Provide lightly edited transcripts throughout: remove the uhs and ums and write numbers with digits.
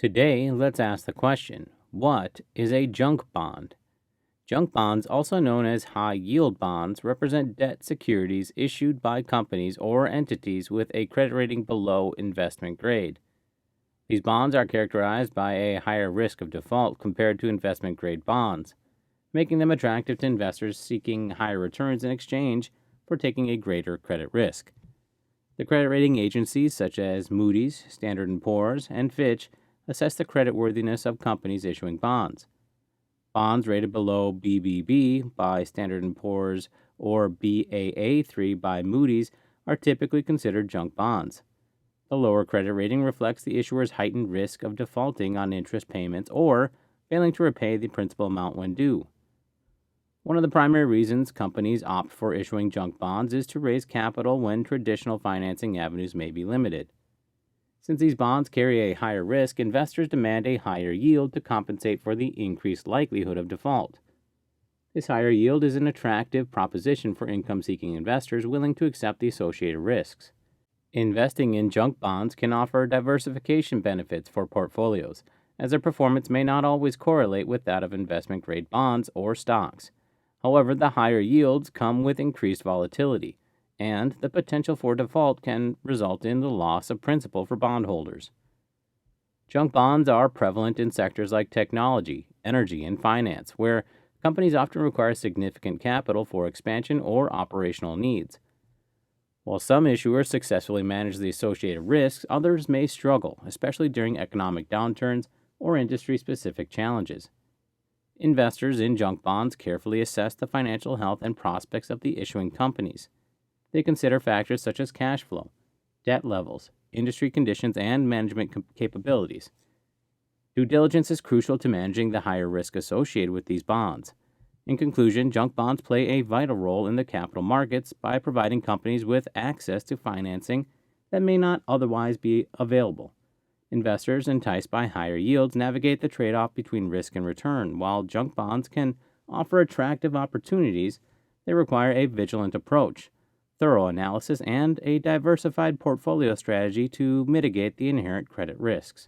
Today, let's ask the question, what is a junk bond? Junk bonds, also known as high-yield bonds, represent debt securities issued by companies or entities with a credit rating below investment grade. These bonds are characterized by a higher risk of default compared to investment-grade bonds, making them attractive to investors seeking higher returns in exchange for taking a greater credit risk. The credit rating agencies such as Moody's, Standard & Poor's, and Fitch assess the creditworthiness of companies issuing bonds. Bonds rated below BBB by Standard & Poor's or Baa3 by Moody's are typically considered junk bonds. The lower credit rating reflects the issuer's heightened risk of defaulting on interest payments or failing to repay the principal amount when due. One of the primary reasons companies opt for issuing junk bonds is to raise capital when traditional financing avenues may be limited. Since these bonds carry a higher risk, investors demand a higher yield to compensate for the increased likelihood of default. This higher yield is an attractive proposition for income-seeking investors willing to accept the associated risks. Investing in junk bonds can offer diversification benefits for portfolios, as their performance may not always correlate with that of investment-grade bonds or stocks. However, the higher yields come with increased volatility, and the potential for default can result in the loss of principal for bondholders. Junk bonds are prevalent in sectors like technology, energy, and finance, where companies often require significant capital for expansion or operational needs. While some issuers successfully manage the associated risks, others may struggle, especially during economic downturns or industry-specific challenges. Investors in junk bonds carefully assess the financial health and prospects of the issuing companies. They consider factors such as cash flow, debt levels, industry conditions, and management capabilities. Due diligence is crucial to managing the higher risk associated with these bonds. In conclusion, junk bonds play a vital role in the capital markets by providing companies with access to financing that may not otherwise be available. Investors enticed by higher yields navigate the trade-off between risk and return, while junk bonds can offer attractive opportunities. They require a vigilant approach, thorough analysis, and a diversified portfolio strategy to mitigate the inherent credit risks.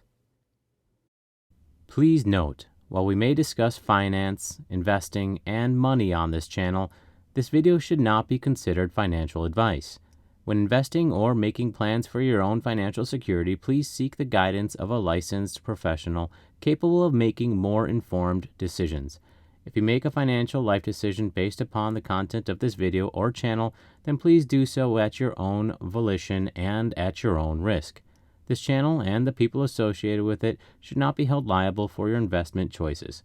Please note, while we may discuss finance, investing, and money on this channel, this video should not be considered financial advice. When investing or making plans for your own financial security, please seek the guidance of a licensed professional capable of making more informed decisions. If you make a financial life decision based upon the content of this video or channel, then please do so at your own volition and at your own risk. This channel and the people associated with it should not be held liable for your investment choices.